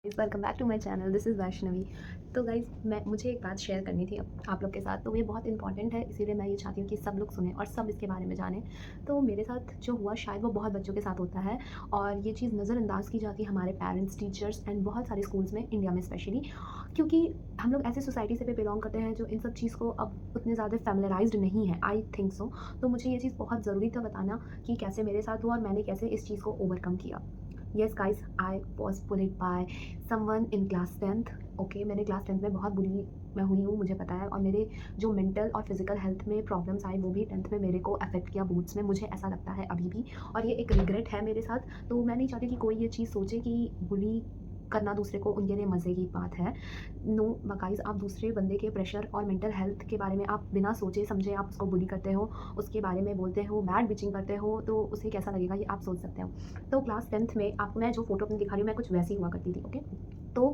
Welcome back to my channel. This is Vaishnavi. तो guys मुझे एक बात शेयर करनी थी आप लोग के साथ, तो ये बहुत इंपॉर्टेंट है, इसीलिए मैं ये चाहती हूँ कि सब लोग सुनें और सब इसके बारे में जानें। तो मेरे साथ जो हुआ शायद वो बहुत बच्चों के साथ होता है और ये चीज़ नज़रअंदाज की जाती है हमारे पेरेंट्स, टीचर्स एंड बहुत सारे स्कूल्स में, इंडिया में स्पेशली, क्योंकि हम लोग ऐसे सोसाइटी से भी बिलोंग करते हैं जो इन सब चीज़ को अब उतने ज़्यादा फेमिलराइज्ड नहीं है, आई थिंक सो। तो मुझे ये चीज़ बहुत ज़रूरी था बताना कि कैसे मेरे साथ हुआ और मैंने कैसे इस चीज़ को ओवरकम किया। Yes guys, I was bullied by someone in class 10th। Okay, मैंने क्लास 10th में बहुत बुली मैं हुई हूँ, मुझे पता है। और मेरे जो मेंटल और फिजिकल हेल्थ में प्रॉब्लम्स आई वो भी 10th में मेरे को अफेक्ट किया, बोर्ड्स में, मुझे ऐसा लगता है अभी भी। और ये एक रिग्रेट है मेरे साथ। तो मैं नहीं चाहती कि कोई ये चीज़ सोचे कि बुली करना दूसरे को उनके लिए मज़े की बात है। नो गाइस, आप दूसरे बंदे के प्रेशर और मेंटल हेल्थ के बारे में आप बिना सोचे समझे आप उसको बुली करते हो, उसके बारे में बोलते हो, बैड बिचिंग करते हो, तो उसे कैसा लगेगा ये आप सोच सकते हो। तो क्लास 10th में आपको मैं जो फ़ोटो अपनी दिखा रही हूँ, मैं कुछ वैसी हुआ करती थी, ओके? तो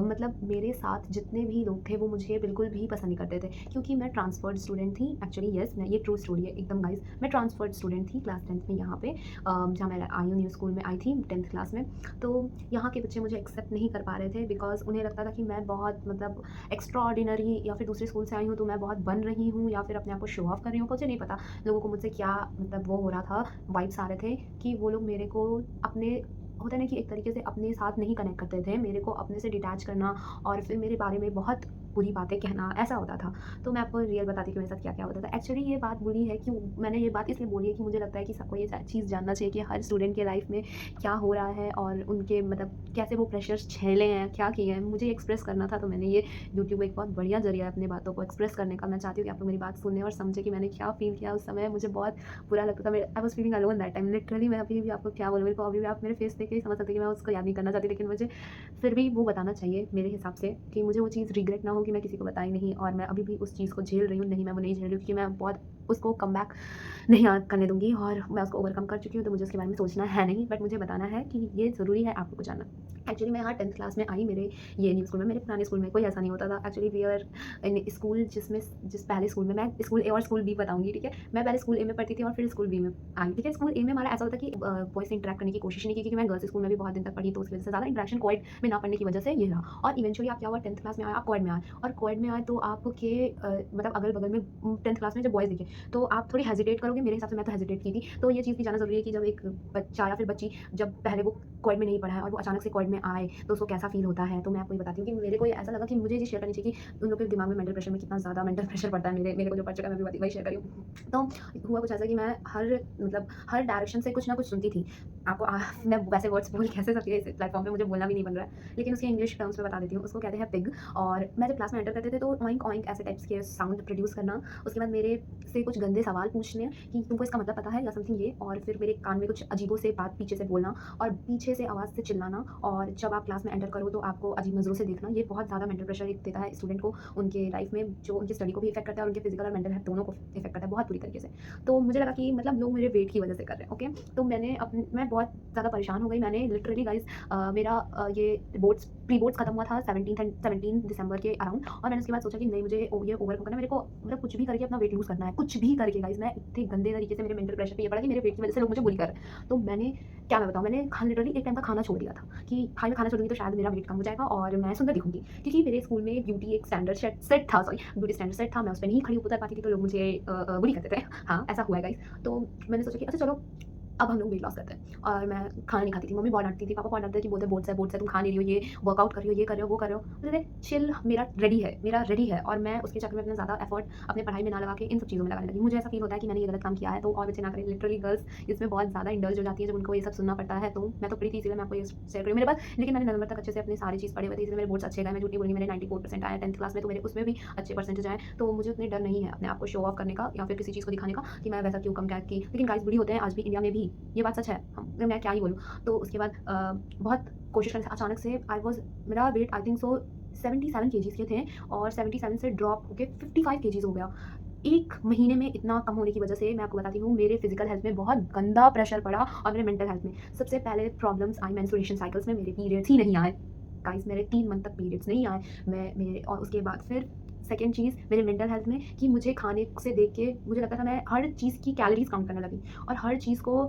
मतलब मेरे साथ जितने भी लोग थे वो मुझे बिल्कुल भी पसंद नहीं करते थे, क्योंकि मैं ट्रांसफर्ड स्टूडेंट थी। एक्चुअली येस, मैं ये ट्रू स्टोरी है एकदम गाइस, मैं ट्रांसफर्ड स्टूडेंट थी क्लास 10th में यहाँ पे, जहाँ मैं आई हूँ न्यू स्कूल में आई थी 10th क्लास में। तो यहाँ के बच्चे मुझे एक्सेप्ट नहीं कर पा रहे थे, बिकॉज़ उन्हें लगता था कि मैं बहुत मतलब एक्स्ट्रा ऑर्डिनरी, या फिर दूसरे स्कूल से आई हूँ तो मैं बहुत बन रही हूँ, या फिर अपने आप को शो ऑफ कर रही हूँ। मुझे नहीं पता लोगों को मुझसे क्या मतलब वो हो रहा था, वाइब्स आ रहे थे कि वो लोग मेरे को अपने, होता है ना कि एक तरीके से अपने साथ नहीं कनेक्ट करते थे, मेरे को अपने से डिटैच करना और फिर मेरे बारे में बहुत बुरी बातें कहना, ऐसा होता था। तो मैं आपको रियल बताती हूँ कि मेरे साथ क्या-क्या होता था। एक्चुअली ये बात बुरी है, क्यों मैंने ये बात इसलिए बोली है कि मुझे लगता है कि सबको ये चीज़ जानना चाहिए कि हर स्टूडेंट के लाइफ में क्या हो रहा है और उनके मतलब कैसे वो प्रेशर्स झेले हैं, क्या किए हैं। मुझे एक्सप्रेस करना था, तो मैंने ये यूट्यूब एक बहुत बढ़िया ज़रिया है अपनी बातों को एक्सप्रेस करने का। मैं चाहती हूँ कि आप लोग मेरी बात सुनें और समझें कि मैंने क्या फ़ील किया उस समय। मुझे बहुत बुरा लगता था, मैं I was feeling alone that time. Literally मैं अभी भी आपको क्या बोलूँ, मेरे को अभी भी आप मेरे फेस देख के ही समझ सकते हैं कि मैं उसको याद नहीं करना चाहती, लेकिन मुझे फिर भी वो बताना चाहिए मेरे हिसाब से, कि मुझे वो चीज़ रिग्रेट ना हो कि मैं किसी को बताई नहीं और मैं अभी भी उस चीज़ को झेल रही हूँ। नहीं, मैं वो नहीं झेल रही हूँ, क्योंकि मैं बहुत उसको कम बैक नहीं करने दूँगी और मैं उसको ओवरकम कर चुकी हूँ, तो मुझे उसके बारे में सोचना है नहीं, बट मुझे बताना है कि ये ज़रूरी है आप लोग को जानना। एक्चुअली मैं यहाँ 10th क्लास में आई, मेरे ये न्यू स्कूल में, मेरे पुराने स्कूल में कोई ऐसा नहीं होता था। Actually we are in school जिस पहले स्कूल में, मैं स्कूल ए और स्कूल बी बताऊँगी, ठीक है? मैं पहले स्कूल ए में पढ़ती थी और फिर स्कूल बी में आई, ठीक है? स्कूल ए में हमारा ऐसा होता था कि बॉयज़ से इंटरैक्ट करने की कोशिश नहीं की, क्योंकि मैं गर्ल्स स्कूल में भी बहुत दिन तक पढ़ी, तो उसकी वजह से ज़्यादा इंटरैक्शन कोएड में ना पढ़ने की वजह से ये रहा। और इवेंचुअली आप क्या हुआ, 10th क्लास में आए, आप कोएड में आए, और कोएड में आए तो आपके मतलब अगल-बगल में 10th क्लास में जब बॉयज़ दिखे, तो आप थोड़ी हेजिटेट करोगे। मेरे हिसाब से मैं तो हेजिटेट की थी। तो ये चीज़ भी जानना ज़रूरी है कि जब एक बच्चा या फिर बच्ची जब पहले वो कोएड में नहीं पढ़ा है और वो अचानक से कोएड में आए, तो उसको कैसा फ़ील होता है। तो मैं आपको ये बताती हूँ कि मेरे को ये ऐसा लगा कि मुझे ये शेयर करनी चाहिए कि उन लोग के दिमाग में मेंटल प्रेशर में कितना ज़्यादा मेंटल प्रेशर पड़ता है। मेरे मेरे को जो पड़ चुका है, मैं भी वही शेयर कर रही हूँ। तो हुआ कुछ ऐसा कि मैं हर डायरेक्शन से कुछ ना कुछ सुनती थी। आपको मैं वैसे वर्ड्स बोल कैसे सकती है इस प्लेटफ़ॉर्म पे, मुझे बोलना भी नहीं बन रहा है, लेकिन उसके इंग्लिश टर्म्स में बता देती हूँ। उसको कहते हैं पिग। और मैं जब क्लास में एंटर करते थे तो ऑइंक ऑइंक ऐसे टाइप्स के साउंड प्रोड्यूस करना, उसके बाद मेरे से कुछ गंदे सवाल पूछने कि तुमको इसका मतलब पता है या समथिंग ये, और फिर मेरे कान में कुछ अजीबों से बात पीछे से बोलना और पीछे से आवाज़ से चिल्लाना, और जब आप क्लास में एंटर करो तो आपको अजीब नज़रों से देखना। ये बहुत ज़्यादा मेंटल प्रेशर एक देता है स्टूडेंट को, उनके लाइफ में, जो उनकी स्टडी को भी इफ़ेक्ट करता है और उनके फिजिकल और मेंटल हेल्थ दोनों को इफ़ेक्ट करता है बहुत बुरी तरीके से। तो मुझे लगा कि मतलब लोग मेरे वेट की वजह से कर रहे हैं, ओके? तो मैं बहुत ज़्यादा परेशान हो गई। मैंने लिटरली गाइज़ मेरा ये बोर्ड्स प्री बोर्ड्स खत्म हुआ था 17 दिसंबर के अराउंड, और मैंने उसके बाद सोचा कि नहीं, मुझे ये ओवरकम करना है। मेरे को मतलब कुछ भी करके अपना वेट लूज़ करना है, कुछ भी करके गाइज़। मैं इतने गंदे तरीके से मेरे मेंटल प्रेशर पे ये पड़ा कि मेरे वेट की वजह से लोग मुझे बुली कर रहे हैं। तो मैं बताऊँ, मैंने लिटरली एक टाइम का खाना छोड़ दिया था कि भाई मैं खाना छोड़ूँगी तो शायद मेरा वेट कम हो जाएगा और मैं सुंदर दिखूँगी। क्योंकि मेरे स्कूल में ब्यूटी एक स्टैंडर्ड सेट था, सॉरी, ब्यूटी स्टैंडर्ड सेट था, मैं उस पे नहीं खड़ी उतर पाती थी, तो लोग मुझे बुली करते थे। हाँ, ऐसा हुआ है गाइज़। तो मैंने सोचा कि अच्छा चलो, अब हम लोग वेट लॉस करते हैं। और मैं खाना नहीं खाती थी, मम्मी बहुत डाँटती थी, पापा बहुत डाँटते थे कि बोलते बोर्ड्स है, तुम खा नहीं रही हो, ये वर्कआउट कर रही हो, ये कर रहे हो, वो कर रहे हो। बोलते थे चिल, मेरा रेडी है, और मैं उसके चक्कर में अपना ज़्यादा एफर्ट अपनी पढ़ाई में ना लगा के इन सब चीज़ों में लगाने लगी। मुझे ऐसा फ़ील होता है कि मैंने ये गलत काम किया है, तो और बच्चे ना करें। लिटरली गर्ल्स इसमें बहुत ज़्यादा इंडल्ज हो जाती है जब उनको ये सब सुनना पड़ता है। तो मैं तो पढ़ी थी, इसीलिए मैं आपको ये शेयर कर रही हूँ। मेरे पास, लेकिन मैंने नवंबर तक अच्छे से अपनी सारी चीज़ पढ़े हुए थे, इसलिए मेरे बोर्ड्स अच्छे गए। मैं झूठ नहीं बोलूँगी, मेरे 94% आए 10th क्लास में, तो मेरे उसमें भी अच्छे परसेंटेज आए। तो मुझे उतनी डर नहीं है अपने आप को शो ऑफ करने का या फिर किसी चीज़ को दिखाने का कि मैं वैसा क्यों कम क्रैक की। लेकिन गाइस बुली होते हैं आज भी इंडिया में भी, ये बात सच है। मैं क्या ही बोलूँ। तो उसके बाद बहुत कोशिश करने से अचानक से मेरा weight I think so 77 KGs के थे, और 77 से ड्रॉप होके 55 केजीज़ हो गया। 1 महीने में इतना कम होने की वजह से मैं आपको बताती हूँ, मेरे फिज़िकल हेल्थ में बहुत गंदा प्रेशर पड़ा और मेरे मेंटल हेल्थ में। सबसे पहले प्रॉब्लम्स आई मेंस्ट्रुएशन साइकिल्स में, मेरे पीरियड्स ही नहीं आए। गाइस मेरे 3 मंथ तक पीरियड्स नहीं आए। मैं मेरे और उसके बाद फिर सेकंड चीज़ मेरे मेंटल हेल्थ में कि मुझे खाने से देख के मुझे लगता था मैं हर चीज़ की कैलोरीज़ काउंट करने लगी और हर चीज़ को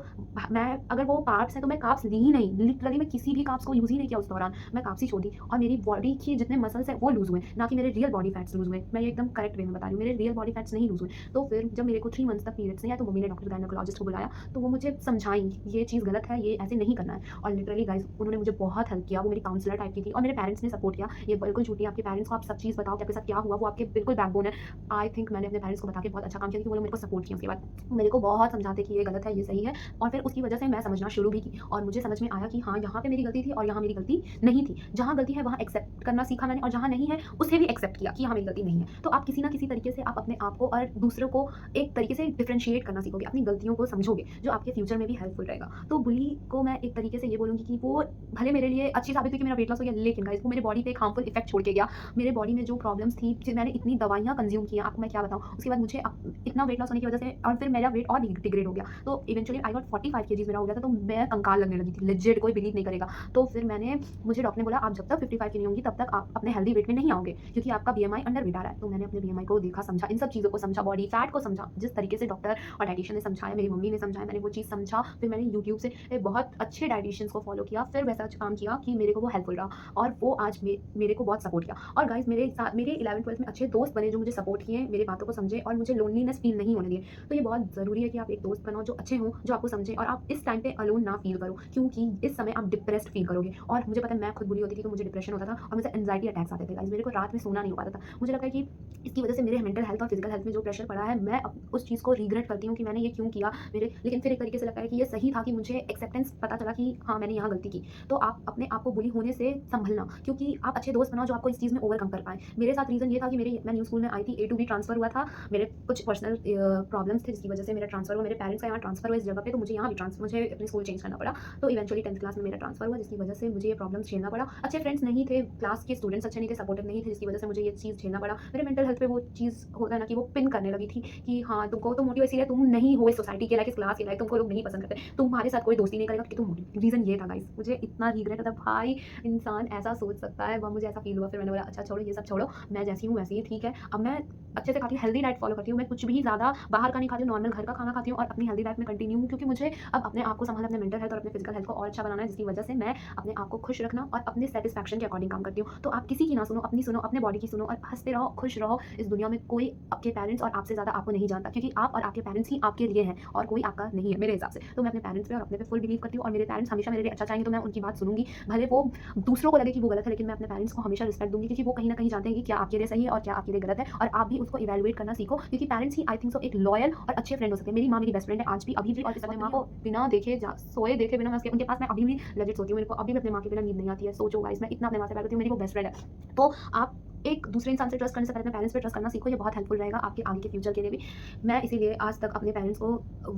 मैं अगर वो कार्ब्स हैं तो मैं कार्ब्स ली ही नहीं। लिटरली मैं किसी भी कार्ब्स को यूज़ ही नहीं किया उस दौरान। मैं कार्ब्स ही छोड़ दी और मेरी बॉडी के जितने मसल्स हैं वो लूज़ हुए, ना कि मेरे रियल बॉडी फैट्स लूज़ हुए। मैं ये एकदम करेक्ट वे में बता रही हूँ, मेरे रियल बॉडी फैट्स नहीं लूज़ हुए। तो फिर जब मेरे को 3 मंथ्स तक पीरियड्स नहीं आए तो मम्मी ने डॉक्टर गायनेकोलॉजिस्ट को बुलाया, तो वो मुझे समझाईं, ये चीज़ गलत है, ये ऐसे नहीं करना है। और लिटरली गाइज़ उन्होंने मुझे बहुत हेल्प किया, वो मेरी काउंसलर टाइप की थी और मेरे पेरेंट्स ने सपोर्ट किया। ये बिल्कुल झूठ नहीं है, आपके पेरेंट्स को आप सब चीज़ बताओ कि आपके साथ क्या हुआ, वो आपके बिल्कुल बैकबोन है। आई थिंक मैंने अपने पेरेंट्स को बता के बहुत अच्छा काम किया क्योंकि वो लोग मेरे को सपोर्ट किया उसके बाद। मेरे को बहुत समझाते कि ये गलत है, ये सही है और फिर उसकी वजह से मैं समझना शुरू भी की और मुझे समझ में आया कि हाँ, यहाँ पे मेरी गलती थी और यहाँ मेरी गलती नहीं थी। जहाँ गलती है वहाँ एक्सेप्ट करना सीखा मैंने और जहाँ नहीं है उसे भी एक्सेप्ट किया कि हाँ, मेरी गलती नहीं है। तो आप किसी न किसी तरीके से आप अपने आप को और दूसरों को एक तरीके से डिफरेंशिएट करना सीखोगे, अपनी गलतियों को समझोगे, जो आपके फ्यूचर में भी हेल्पफुल रहेगा। तो बुली को मैं एक तरीके से ये बोलूँगी कि वो भले मेरे लिए अच्छी साबित हुई कि मेरा वेट लॉस हो गया, लेकिन गाइस वो मेरे बॉडी पे एक हार्मफुल इफेक्ट छोड़ के गया। मेरे बॉडी में जो प्रॉब्लम्स थी, जो मैंने इतनी दवाइयाँ कंज़्यूम की हैं, आपको मैं क्या बताऊँ। उसके बाद मुझे इतना वेट लॉस होने की वजह से और फिर मेरा वेट और डिग्रेड हो गया। तो इवेंचुअली आई गॉट 45 केजीज़ मेरा हो गया था, तो मैं कंकाल लगने लगी थी, लेजिट कोई बिलीव नहीं करेगा। तो फिर मुझे डॉक्टर ने बोला आप जब तक 55 की नहीं होंगी तब तक आप अपने हेल्दी वेट में नहीं आओगे क्योंकि आपका बीएमआई अंडर वेट आ रहा है। तो मैंने अपने बीएमआई को देखा, समझा, इन सब चीज़ों को समझा, बॉडी फैट को समझा, जिस तरीके से डॉक्टर और डायटीशियन ने समझाया, मेरी मम्मी ने समझाया, मैंने वो चीज़ समझा। फिर मैंने यूट्यूब से बहुत अच्छे डायटीशियंस को फॉलो किया, फिर वैसा काम किया कि मेरे को वो हेल्पफुल रहा और वो आज मेरे को बहुत सपोर्ट किया। और गाइस मेरे साथ मेरे 11th-12th में अच्छे दोस्त बने जो मुझे सपोर्ट किए, मेरी बातों को समझे और मुझे लोनलीनेस फील नहीं होने दिए। तो ये बहुत ज़रूरी है कि आप एक दोस्त बनाओ जो अच्छे हों, जो आपको समझें और आप इस टाइम पे अलोन ना फील करो क्योंकि इस समय आप डिप्रेस्ड फील करोगे। और मुझे पता है मैं खुद बुरी होती थी तो मुझे डिप्रेशन होता था और मुझे एंग्जायटी अटैक्स आते थे गाइस, मेरे को रात में सोना नहीं हो पाता था। मुझे लगता है कि इसकी वजह से मेरे मेंटल हेल्थ और फिजिकल हेल्थ में जो प्रेशर पड़ा है, मैं उस चीज़ को रिग्रेट करती हूँ कि मैंने ये क्यों किया। लेकिन फिर एक तरीके से लगता है कि ये सही था कि मुझे एक्सेप्टेंस पता चला कि हाँ, मैंने यहाँ गलती की। तो आप अपने आप को बुली होने से संभलना, क्योंकि आप अच्छे दोस्त बनाओ जो आपको इस चीज़ में ओवरकम कर पाएँ। मेरे साथ रीज़न ये था कि मैं न्यू स्कूल में आई थी, ए टू बी ट्रांसफ़र हुआ था। मेरे कुछ पर्सनल प्रॉब्लम्स थे जिसकी वजह से मेरा ट्रांसफ़र हुआ। मेरे पेरेंट्स का यहाँ ट्रांसफ़र हुआ इस जगह पे, तो मुझे अपनी स्कूल चेंज करना पड़ा। तो इवेंचुअली 10th क्लास में मेरा ट्रांसफ़र हुआ जिसकी वजह से मुझे ये प्रॉब्लम्स झेलना पड़ा। अच्छे फ्रेंड्स नहीं थे, क्लास के स्टूडेंट्स अच्छे नहीं थे, सपोर्टिव नहीं थे, जिसकी वजह से मुझे ये चीज़ झेलना पड़ा। मेरे मेंटल हेल्थ पे वो चीज़ होता है ना कि वो पिन करने लगी थी कि हाँ, तुमको तो मोटिव इसीलिए तुम नहीं हो इस सोसाइटी के लायक, इस क्लास के लायक, तुमको लोग नहीं पसंद करते, तुम्हारे साथ कोई दोस्ती नहीं करेगा क्योंकि तुम मोटी। रीज़न ये था गाइस, मुझे इतना रिग्रेट था भाई, इंसान ऐसा सोच सकता है, वहाँ मुझे ऐसा फ़ील हुआ। फिर मैंने बोला अच्छा छोड़ो ये सब छोड़ो, मैं जैसी हूँ वैसी ही ठीक है। अब मैं अच्छे से खाती हूँ, हेल्दी डाइट फ़ॉलो करती हूँ, मैं कुछ भी ज़्यादा बाहर का नहीं खाती हूँ, नॉर्मल घर का खाना खाती हूँ और अपनी हेल्दी लाइफ़ में कंटिन्यू हूँ क्योंकि मुझे अब अपने आप को सँभालना, अपने मेंटल हेल्थ और अपने फिजिकल हेल्थ को और अच्छा बनाना है, जिसकी वजह से मैं अपने आप को खुश रखना और अपने सैटिस्फैक्शन के अकॉर्डिंग काम करती हूँ। तो आप किसी की ना सुनो, अपनी सुनो, अपने बॉडी की सुनो और हँसते रहो, खुश रहो। इस दुनिया में कोई आपके पेरेंट्स और आपसे ज़्यादा आपको नहीं जानता क्योंकि आप और आपके पेरेंट्स ही आपके लिए हैं और कोई आपका नहीं है मेरे हिसाब से। तो मैं अपने पेरेंट्स पे और अपने पे फुल बिलीव करती हूँ और मेरे पेरेंट्स हमेशा मेरे लिए अच्छा चाहेंगे तो मैं उनकी बात सुनूँगी। भले वो दूसरों को लगे कि वो गलत है, लेकिन मैं अपने पेरेंट्स को हमेशा रिस्पेक्ट दूँगी क्योंकि वो कहीं न कहीं जानते हैं कि क्या आपके लिए सही है और क्या आपके लिए गलत है और आप भी उसको इवैल्यूएट करना सीखो क्योंकि पेरेंट्स ही आई थिंक सो एक लॉयल और अच्छे फ्रेंड हो सकते हैं। मेरी माँ मेरी बेस्ट फ्रेंड है आज भी, अभी भी और अपनी माँ को बिना देखे सोए देखे बिना मैं उनके पास मैं अभी भी लेजिट सोती हूँ। मेरे को अभी भी अपनी माँ के बिना नींद नहीं आती है। सोचो गाइस मैं इतना अपने माँ से प्यार करती हूँ, मेरी वो बेस्ट फ्रेंड है। तो आप एक दूसरे इंसान से ट्रस्ट करने से पहले अपने पेरेंट्स पे ट्रस्ट करना सीखो, ये बहुत हेल्पफुल रहेगा आपके आगे के फ्यूचर के लिए भी। मैं इसीलिए आज तक अपने पेरेंट्स को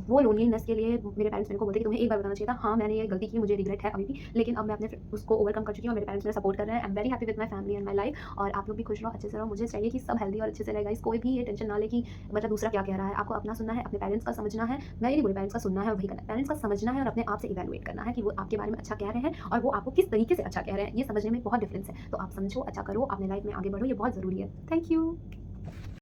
वो लोनलीनेस के लिए मेरे पेरेंट्स मेरे को बोलते कि तुम्हें एक बार बताना चाहिए था, हाँ मैंने ये गलती की, मुझे रिग्रेट है अभी भी, लेकिन अब मैं अपने उसको ओवरकम कर चुकी हूँ और मेरे पेरेंट्स मेरा सपोर्ट कर रहे हैं। I am very happy with my family and my life और आप लोग भी खुश रहो, अच्छे से रहो। मुझे चाहिए कि सब हेल्दी और अच्छे से रहे गाइस, कोई भी ये टेंशन ना ले कि मतलब दूसरा क्या कह रहा है। आपको अपना सुनना है, अपने पेरेंट्स का समझना है। मैं ये नहीं बोली पेरेंट्स का सुनना है और वही करना है, पेरेंट्स का समझना है और अपने आप से इवैल्यूएट करना है कि वो आपके बारे में अच्छा कह रहे हैं और वो आपको किस तरीके से अच्छा कह रहे हैं, ये समझने में बहुत डिफरेंस है। तो आप समझो, अच्छा करो, अपने लाइफ में आगे बढ़ो, ये बहुत ज़रूरी है। Thank you.